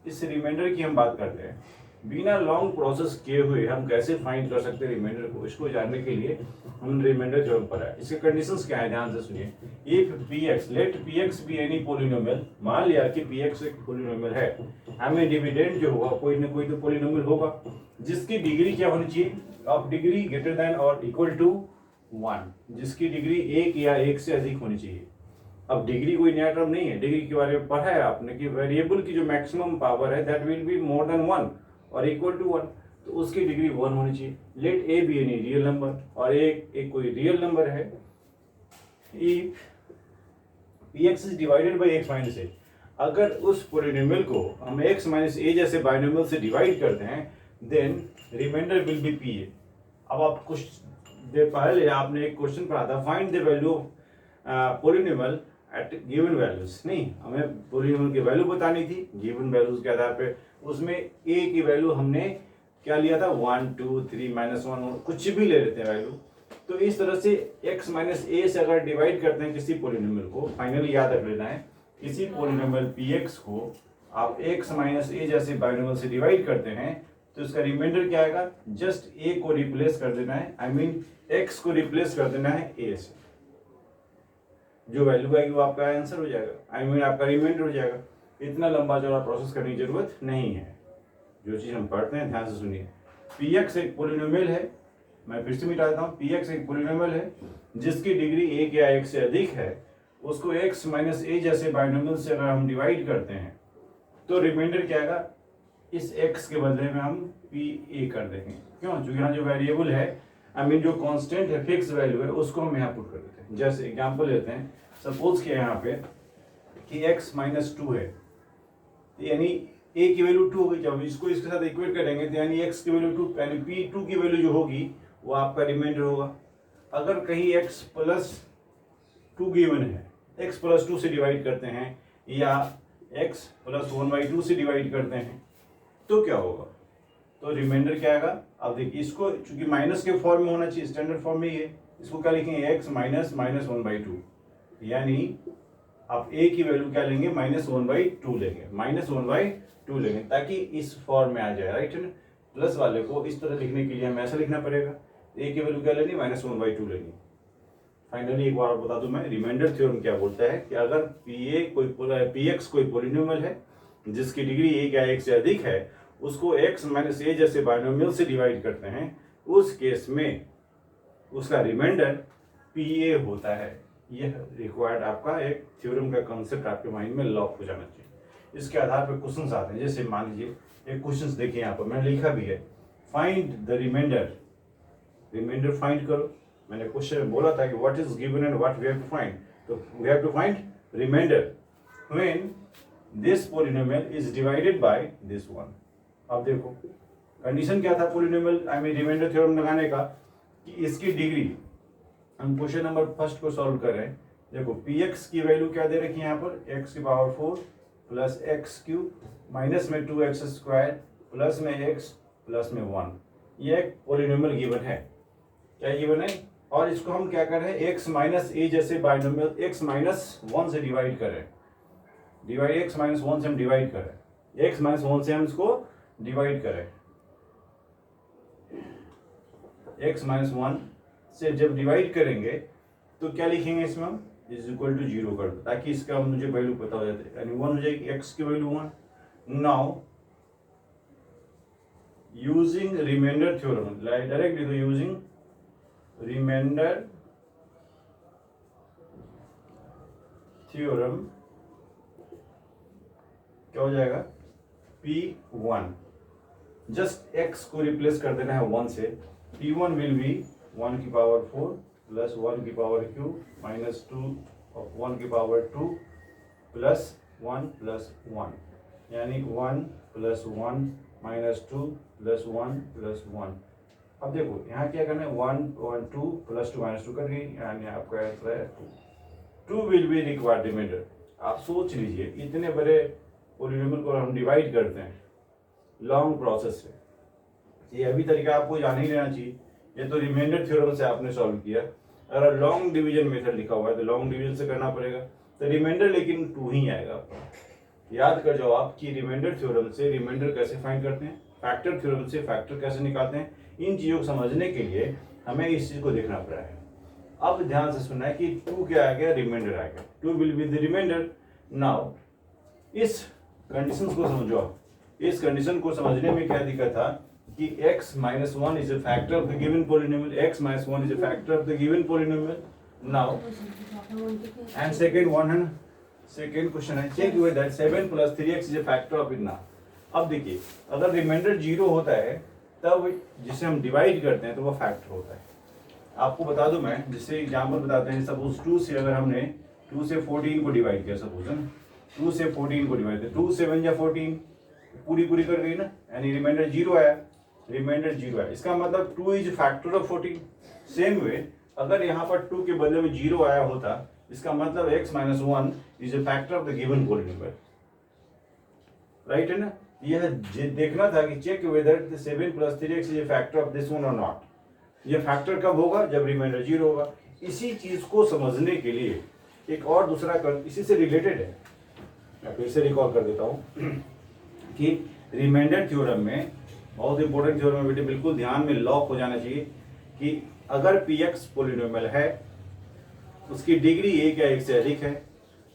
इस रिमाइंडर की हम बात करते हैं। बिना लॉन्ग प्रोसेस किए हुए हम कैसे फाइंड कर सकते हैं रिमाइंडर को, इसको जानने के लिए हम रिमाइंडर थ्योरम पर है। इसके कंडीशंस क्या है, ध्यान से सुनिए। If px, let px be any polynomial, मान लिया कि px एक पोलिनोमियल है, हमें डिविडेंड जो होगा कोई ना कोई तो पोलिनोमियल होगा, जिसकी डिग्री क्या होनी चाहिए, ऑफ डिग्री ग्रेटर देन और इक्वल टू 1, जिसकी डिग्री 1 या 1 से अधिक होनी चाहिए। अब डिग्री कोई नया टर्म नहीं है, डिग्री के बारे में पढ़ा है आपने कि वेरिएबल की जो मैक्सिमम पावर है that will be more than 1 और इक्वल टू 1, तो उसकी डिग्री 1 होनी चाहिए। Let a be any real number, और एक कोई रियल नंबर है। If px is divided by x minus a, अगर उस पोलिनोमियल को हम x माइनस a जैसे बाइनोमियल से डिवाइड करते हैं, then remainder will be pa। अब आप कुछ देर पहले आपने एक क्वेश्चन पढ़ा था, find the value of polynomial at given values. नहीं, हमें पोलिनोमियल की वैल्यू बतानी थी गिवन वैल्यूज के आधार पे। उसमें a की वैल्यू हमने क्या लिया था, 1 2 3 -1, कुछ भी ले लेते हैं वैल्यू। तो इस तरह से x माइनस a से अगर डिवाइड करते हैं किसी पोलिनोमियल को, फाइनली याद रख लेना है, किसी पोलिनोमियल px को आप x माइनस a जैसे बाइनोमियल से डिवाइड करते हैं, तो इसका रिमाइंडर क्या आएगा, जस्ट a को रिप्लेस कर देना है, x को रिप्लेस कर देना है a से, जो वैल्यू आएगी वो आपका आंसर हो जाएगा, आपका रिमाइंडर हो जाएगा। इतना लंबा चौड़ा प्रोसेस करने की जरूरत नहीं है। जो चीज हम पढ़ते हैं ध्यान से सुनिए। px एक पोलिनोमियल है, मैं फिर से मिटाता हूँ, px एक पोलिनोमियल है जिसकी डिग्री 1 या 1 से अधिक है। उसको x माइनस a जैसे बाइनोमियल से अगर हम डिवाइड करते हैं, तो रिमाइंडर क्या आएगा, इस x के बदले में हम pa कर देंगे। क्यों, क्योंकि यहाँ जो वेरिएबल है आई मीन जो कांस्टेंट है, फिक्स वैल्यू है, उसको हम यहाँ पुट कर देते हैं। जैसे एग्जांपल लेते हैं, सपोज कि यहाँ पे कि x माइनस 2 है, यानी a की वैल्यू 2 होगी। जब इसको इसके साथ इक्वेट करेंगे तो यानी x की वैल्यू 2, यानी p2 की वैल्यू जो होगी वो आपका रिमाइंडर होगा। अगर कहीं x प्लस 2 गिवन है, x प्लस 2 से डिवाइड करते हैं या x प्लस 1/2 से डिवाइड करते हैं तो क्या होगा, तो रिमाइंडर क्या आएगा। अब देखिए इसको चूंकि माइनस के फॉर्म में होना चाहिए, स्टैंडर्ड फॉर्म में ही है, इसको क्या लिखेंगे x माइनस माइनस 1/2, यानी आप a की वैल्यू क्या लेंगे, -1/2 लेंगे, -1/2 लेंगे, ताकि इस फॉर्म में आ जाए, राइट है ना। प्लस वाले को इस तरह लिखने के लिए हमें ऐसा लिखना पड़ेगा, a की वैल्यू क्या लेनी, -1/2 लेनी। फाइनली एक बार बता दूं मैं, रिमाइंडर थ्योरम क्या बोलता है कि अगर px कोई पॉलिनोमियल है जिसकी डिग्री a या 1 से अधिक है, उसको x माइनस a जैसे बाइनोमियल से डिवाइड करते हैं, उस केस में उसका रिमाइंडर pa होता है। यह रिक्वायर्ड आपका एक थ्योरम का कॉन्सेप्ट आपके माइंड में लॉक हो जाना चाहिए। इसके आधार पर क्वेश्चंस आते हैं, जैसे मान लीजिए एक क्वेश्चंस देखिए यहाँ पर मैंने लिखा भी है, find the remainder, remainder find करो। मैंने क्वेश्चन में बोला था कि what is given and what we have to find, तो we have to find remainder when this polynomial is divided by this one. अब देखो कंडीशन क्या था polynomial I mean remainder theorem लगाने का, कि इसकी डिग्री, हम क्वेश्चन नंबर फर्स्ट को सॉल्व कर रहे हैं। देखो px की वैल्यू क्या दे रखी है यहाँ पर, x की power 4 plus x cube minus में 2x स्क्वायर प्लस में x प्लस में 1। ये एक पॉलिनोमियल गिवन है, क्या गिवन है, और इसको हम क्या कर रहे हैं, x माइनस a जैसे बाइनोमियल x माइनस 1 से डिवाइड कर रहे हैं, डिवाइड x माइनस 1 से हम डिवाइड कर रहे हैं, x माइनस 1 से हम इसको डिवाइड कर रहे हैं, x माइनस 1 से जब डिवाइड करेंगे तो क्या लिखेंगे इसमें हम, इज इक्वल टू 0 कर दो, ताकि इसका मुझे वैल्यू पता हो जाए, यानी 1 हो जाएगी, x की value 1। Now using remainder theorem, direct लिखो, यूजिंग रिमाइंडर थ्योरम क्या हो जाएगा, p1, जस्ट x को रिप्लेस कर देना है 1 से, p1 विल बी 1 की पावर 4 प्लस 1 की पावर क्यूब माइनस 2 ऑफ 1 की पावर 2 प्लस 1 प्लस 1, यानी 1 प्लस 1 माइनस 2 प्लस 1 प्लस 1। अब देखो यहाँ क्या करना है, 1 1 2 प्लस 2 माइनस 2 कर गई, यानी आपका आंसर है 2 विल बी रिक्वायर्ड रिमाइंडर। आप सोच लीजिए इतने बड़े पॉलिनोमियल को हम डिवाइड करते हैं लॉन्ग प्रोसेस से, ये अभी तरीका आपको जान ही लेना चाहिए। ये तो रिमाइंडर थ्योरम से आपने सॉल्व किया, अगर लॉन्ग डिवीजन मेथड लिखा हुआ है तो लॉन्ग डिवीजन से करना पड़ेगा, तो रिमाइंडर लेकिन 2 ही आएगा आपका। याद कर जाओ आप कि रिमाइंडर थ्योरम से रिमाइंडर कैसे फाइंड करते हैं, फैक्टर थ्योरम से फैक्टर कैसे निकालते हैं, इन चीज़ों को समझने के लिए हमें इस चीज़ को देखना पड़ा है। अब ध्यान से सुनना है कि 2 क्या आ गया, रिमाइंडर आ गया, 2 will be the remainder. Now इस कंडीशन को समझो आप, इस कंडीशन को समझने में क्या दिक्कत था कि x minus 1 is a factor of the given polynomial, x minus 1 is a factor of the given polynomial. Now and second question है, check whether 7 plus 3x is a factor of it. now अब देखिए अगर reminder 0 होता है तब जिसे हम divide करते हैं तो वो फैक्टर होता है। आपको बता दूं मैं, जिससे एग्जाम्पल बताते हैं, सपोज 2 से अगर हमने 2 से 14 को डिवाइड किया, सपोज है ना 2 से 14 को डिवाइड किया, 2 7 या 14 पूरी कर गई ना, यानी रिमाइंडर 0 आया, रिमाइंडर 0 है, इसका मतलब 2 is factor of 14। Same way अगर यहाँ पर 2 के बदले में 0 आया होता, इसका मतलब x minus 1 is a factor of the given polynomial, right है ना। यह देखना था कि check whether 7 plus 3x is a factor of this one और नॉट। यह फैक्टर कब होगा, जब रिमाइंडर 0 होगा। इसी चीज को समझने के लिए एक और दूसरा इसी से रिलेटेड है, मैं फिर से रिकॉल कर देता हूँ कि रिमाइंडर थ्योरम में बहुत इंपॉर्टेंट थ्योरम है बेटे, बिल्कुल ध्यान में लॉक हो जाना चाहिए कि अगर px पॉलिनोमियल है, उसकी डिग्री 1 या 1 से अधिक है,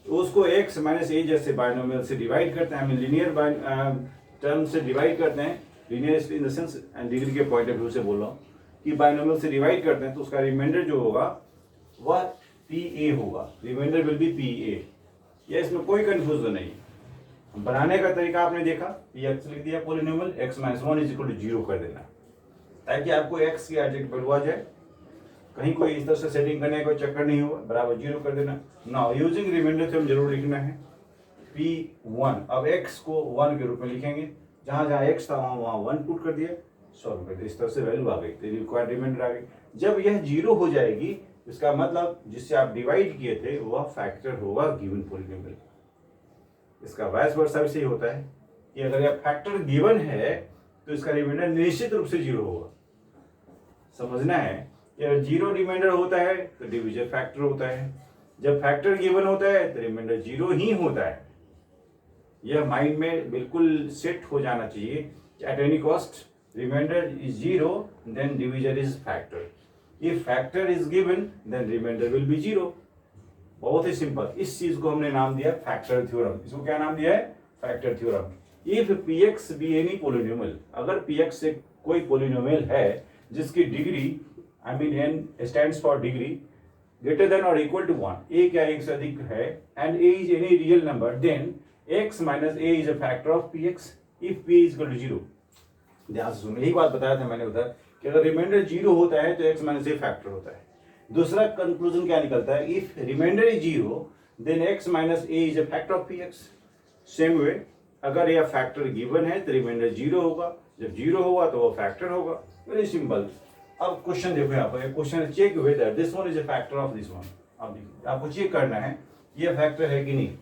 तो उसको x माइनस a जैसे बाइनोमियल से डिवाइड करते हैं, हमें लीनियर टर्म से डिवाइड करते हैं, linear in the sense and degree के पॉइंट ऑफ व्यू से बोल रहा हूँ कि बाइनोमियल से डिवाइड करते हैं, तो उसका रिमाइंडर जो होगा वह pa होगा, रिमाइंडर विल बी pa। यह इसमें कोई कंफ्यूजन नहीं। बनाने का तरीका आपने देखा, px लिख दिया polynomial, x minus 1 is equal to 0 कर देना। ताकि आपको एक्स की एग्जैक्ट वैल्यू आ जाए। कहीं कोई इस तरह से सेटिंग करने का कोई चक्कर नहीं होगा, बराबर 0 कर देना। नाउ यूजिंग रिमाइंडर थ्योरम जरूर लिखना है P1। अब x को 1 के रूप में लिखेंगे, जहां जहां x था वहां 1 पुट कर दिया, सॉल्व कर दिया, इस तरह से वैल्यू आ गई, तेरी रिक्वायर्ड रिमाइंडर आ गई। जब यह 0 हो जाएगी, इसका मतलब जिससे आप डिवाइड किए थे वह फैक्टर होगा गिवन पॉलिनोमियल। इसका वाइस वर्सा भी सही होता है कि अगर यह फैक्टर गिवन है तो इसका रिमाइंडर निश्चित रूप से 0 होगा। समझना है कि अगर 0 रिमाइंडर होता है तो डिवीजन फैक्टर होता है, जब फैक्टर गिवन होता है तो रिमाइंडर 0 ही होता है। यह माइंड में बिल्कुल सेट हो जाना चाहिए कि at any cost remainder is 0 then division is factor, if factor is given then remainder will be 0। बहुत ही सिंपल। इस चीज को हमने नाम दिया फैक्टर थ्योरम। इसको क्या नाम दिया है? Factor theorem. If px be any polynomial, अगर px से कोई पोलिनोमियल है जिसकी degree I mean n stands for degree greater than और इक्वल टू 1, a क्या एक से अधिक है, and a is any real number, then x minus a is a factor of px if p is equal to 0। ध्यान से सुनो, यही बात बताया था मैंने उधर कि अगर रिमाइंडर 0 होता है तो x माइनस a फैक्टर होता है। दूसरा कंक्लूजन क्या निकलता है? If remainder is 0 then x minus a is a factor of px। Same way अगर यह फैक्टर गिवन है तो रिमाइंडर 0 होगा, जब 0 होगा तो वो फैक्टर होगा। Very simple. अब क्वेश्चन देखो, यहाँ पर question check whether this one is a factor of this one. अब आपको चेक करना है ये फैक्टर है कि नहीं।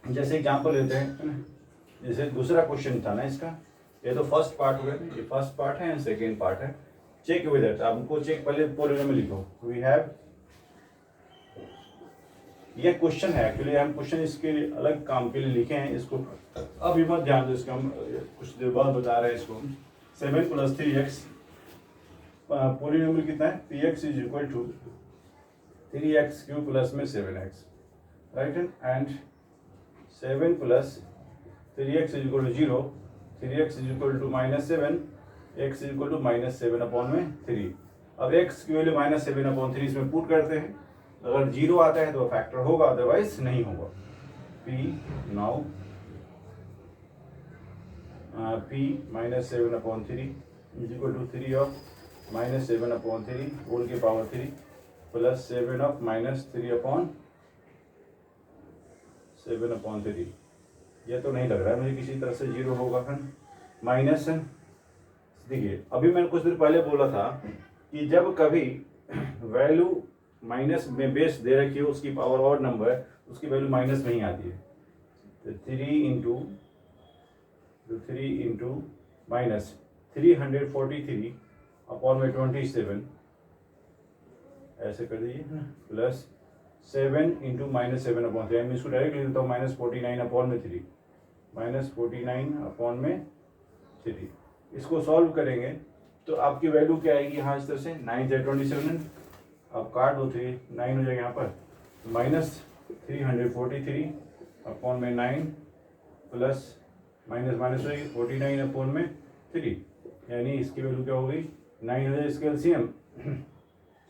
जैसे एग्जांपल लेते हैं, जैसे दूसरा क्वेश्चन था ना इसका, ये तो फर्स्ट पार्ट हो गया, ये फर्स्ट पार्ट है एंड सेकेंड पार्ट है। चेक वेदर, आपको चेक पहले पोलिनोमियल लिखो। वी हैव, ये क्वेश्चन है एक्चुअली, हम क्वेश्चन इसके अलग काम के लिए लिखे हैं, इसको अभी मत ध्यान दो, इसका हम कुछ देर बाद बता रहे हैं इसको। 7 + 3x पोलिनोमियल कितना है? px is equal to 3x³ plus में 7x, right and 7 + 3x is equal to 0, 3x is equal to -7, x is equal to -7/3। अब x की वैल्यू -7/3 इसमें पुट करते हैं, अगर 0 आता है तो फैक्टर होगा, अदरवाइज नहीं होगा। p now p -7/3 is equal to 3 of -7/3 whole के पावर 3 प्लस 7 ऑफ -3/7/3। ये तो नहीं लग रहा है मुझे किसी तरह से 0 होगा। माइनस, देखिए अभी मैंने कुछ देर पहले बोला था कि जब कभी वैल्यू माइनस में बेस दे रखी है, उसकी पावर और नंबर है, उसकी वैल्यू माइनस नहीं आती है। तो 3 इंटू माइनस 343/27 ऐसे कर दीजिए, प्लस 7 इंटू -7/3। मैं इसको डायरेक्ट लिख देता हूँ, -49/3, -49/3। इसको सॉल्व करेंगे तो आपकी वैल्यू क्या आएगी? यहाँ इस तरह से 9 × 27, अब काट दो, 3 9 हो जाएगा यहाँ पर, -343/9 प्लस माइनस हो जाएगी 49/3, यानी इसकी वैल्यू क्या हो गई? 9 हो जाए, इसके एलसीएम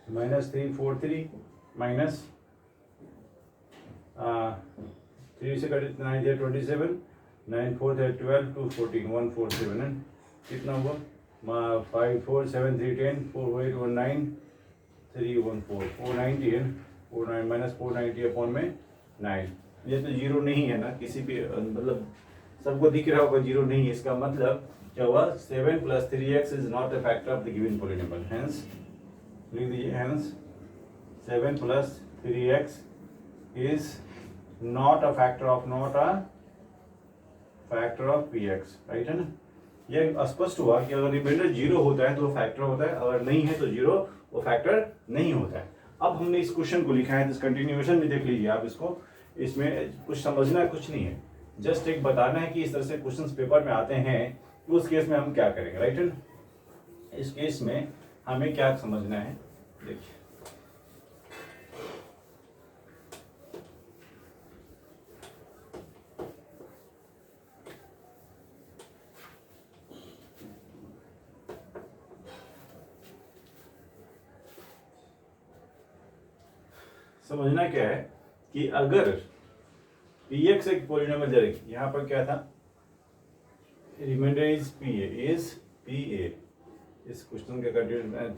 -343 माइनस 3 से कट 9 × 27, 9 4 12 2 14 147, कितना हुआ? 5 4 7 3 10 4 8 1 9 3 1 4 490 है, 49 -490/9। ये तो 0 नहीं है ना, किसी भी मतलब सबको दिख रहा होगा 0 नहीं है। इसका मतलब क्या हुआ? 7 + 3x is not a factor of the given polynomial. Hence लिख दीजिए, hence 7 + 3x is not a factor of px, right है ना। ये स्पष्ट हुआ कि अगर रिमाइंडर 0 होता है तो वो फैक्टर होता है, अगर नहीं है तो 0 वो फैक्टर नहीं होता है। अब हमने इस क्वेश्चन को लिखा है, इस कंटिन्यूएशन में देख लीजिए आप इसको, इसमें कुछ समझना कुछ नहीं है, जस्ट एक बताना है कि इस तरह से क्वेश्चंस पेपर में आते हैं, तो उस केस में हम क्या करेंगे, राइट है। इस केस में हमें क्या समझना है, देखिए समझना क्या है कि अगर px एक पॉलिनोमियल दे रखी, यहाँ पर क्या था? रिमाइंडर इज pa, इस क्वेश्चन के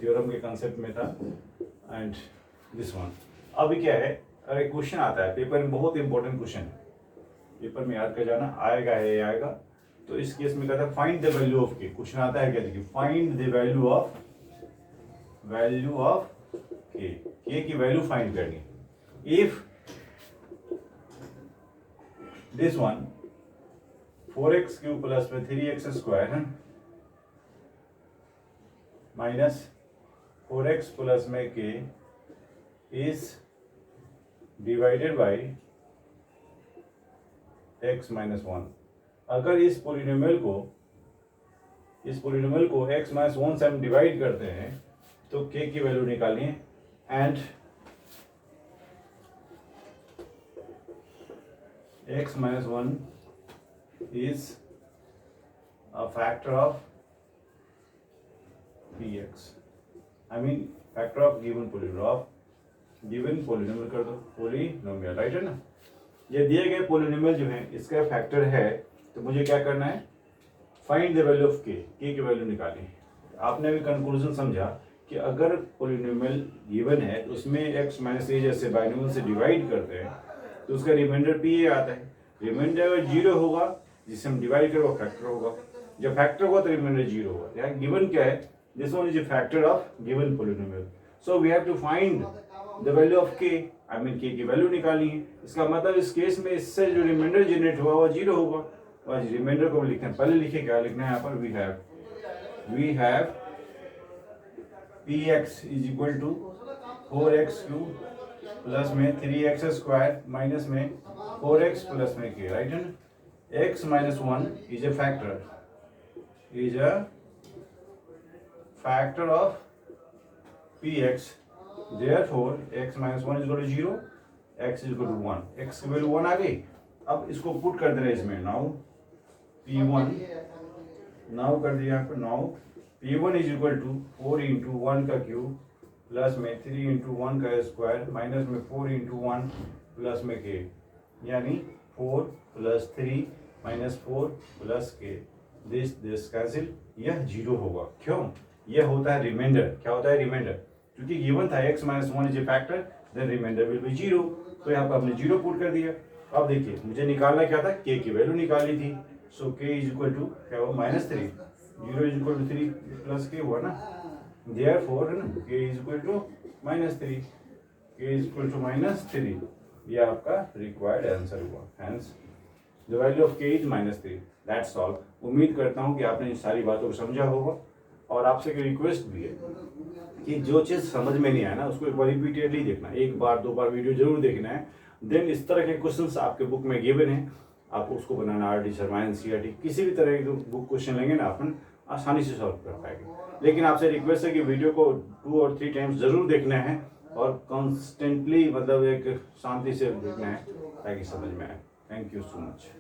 थ्योरम के कंसेप्ट में था। एंड दिस वन अभी क्या है, अगर एक क्वेश्चन आता है पेपर में, बहुत इंपॉर्टेंट क्वेश्चन है, पेपर में याद कर जाना, आएगा है आएगा। तो इस केस में कहता है फाइंड द वैल्यू ऑफ के, क्वेश्चन आता है क्या, देखिए फाइंड द वैल्यू ऑफ के की वैल्यू फाइंड करनी। If this one 4x cube plus में 3x स्क्वायर है माइनस 4x प्लस में के is divided by x minus 1। अगर इस पोलिनोमियल को x माइनस 1 से हम डिवाइड करते हैं तो k की वैल्यू निकालनी है। And x minus 1 is a factor of px, I mean factor of given polynomial कर दो, पोलिनोमियल, राइट है ना। ये दिए गए पोलिनोमियल जो है इसका फैक्टर है, तो मुझे क्या करना है, फाइंड द वैल्यू ऑफ के की वैल्यू निकालनी है। आपने भी कंक्लूजन समझा कि अगर पोलिनोमियल गिवन है तो उसमें x माइनस ए जैसे बाइनोमियल से डिवाइड करते हैं तो उसका रिमाइंडर पी आता है। रिमाइंडर अगर जीरो होगा जिससे हम डिवाइड करें वो फैक्टर होगा, जब फैक्टर होगा तो रिमाइंडर जीरो होगा। यहाँ गिवन क्या है, this one is a factor of given polynomial, so we have to find the value of k, I mean के की वैल्यू निकालनी है। इसका मतलब इस केस में इससे जो रिमाइंडर जनरेट हुआ वो जीरो होगा। और रिमाइंडर को लिखते हैं, पहले लिखे क्या लिखना है यहाँ पर, we have px is equal to 4x cube plus में 3x स्क्वायर माइनस में 4x प्लस में के, राइट है ना। x minus 1 is a factor of px, therefore x minus 1 is equal to 0, x is equal to 1, x की value 1 आ गई। अब इसको पुट कर देना इसमें, नाउ p1 नाउ कर दिया यहाँ पर, now p1 is equal to 4 into 1 का क्यूब प्लस में 3 इंटू 1 का स्क्वायर माइनस में 4 इंटू 1 प्लस में के, यानी 4 प्लस 3 माइनस 4 प्लस के, दिस कैंसिल, यह जीरो होगा। क्यों, यह होता है रिमाइंडर। क्या होता है, रिमाइंडर, क्योंकि गिवन था x minus 1 is a factor, then remainder will be zero. तो यहाँ पर हमने जीरो पुट कर दिया। अब देखिए मुझे निकालना क्या था, k की वैल्यू निकालनी थी। So k is equal to क्या हुआ, -3, 0 is equal to 3 plus k हुआ ना, देयरफॉर है ना k is equal to -3, k is equal to -3, ये आपका रिक्वायर्ड आंसर हुआ। Hence the value of k is -3, that's all. उम्मीद करता हूँ कि आपने इन सारी बातों को समझा होगा। और आपसे एक रिक्वेस्ट भी है कि जो चीज़ समझ में नहीं आया ना उसको एक बार रिपीटेडली देखना, एक बार दो बार वीडियो जरूर देखना है। देन इस तरह के क्वेश्चंस आपके बुक में गिवन है, आप उसको बनाना, RD शर्मा NCERT किसी भी तरह के बुक क्वेश्चन लेंगे ना अपन आसानी से सॉल्व कर पाएंगे। लेकिन आपसे रिक्वेस्ट है कि वीडियो को 2 और 3 टाइम्स जरूर देखना है और कॉन्स्टेंटली, मतलब एक शांति से देखना है ताकि समझ में आए। Thank you so much.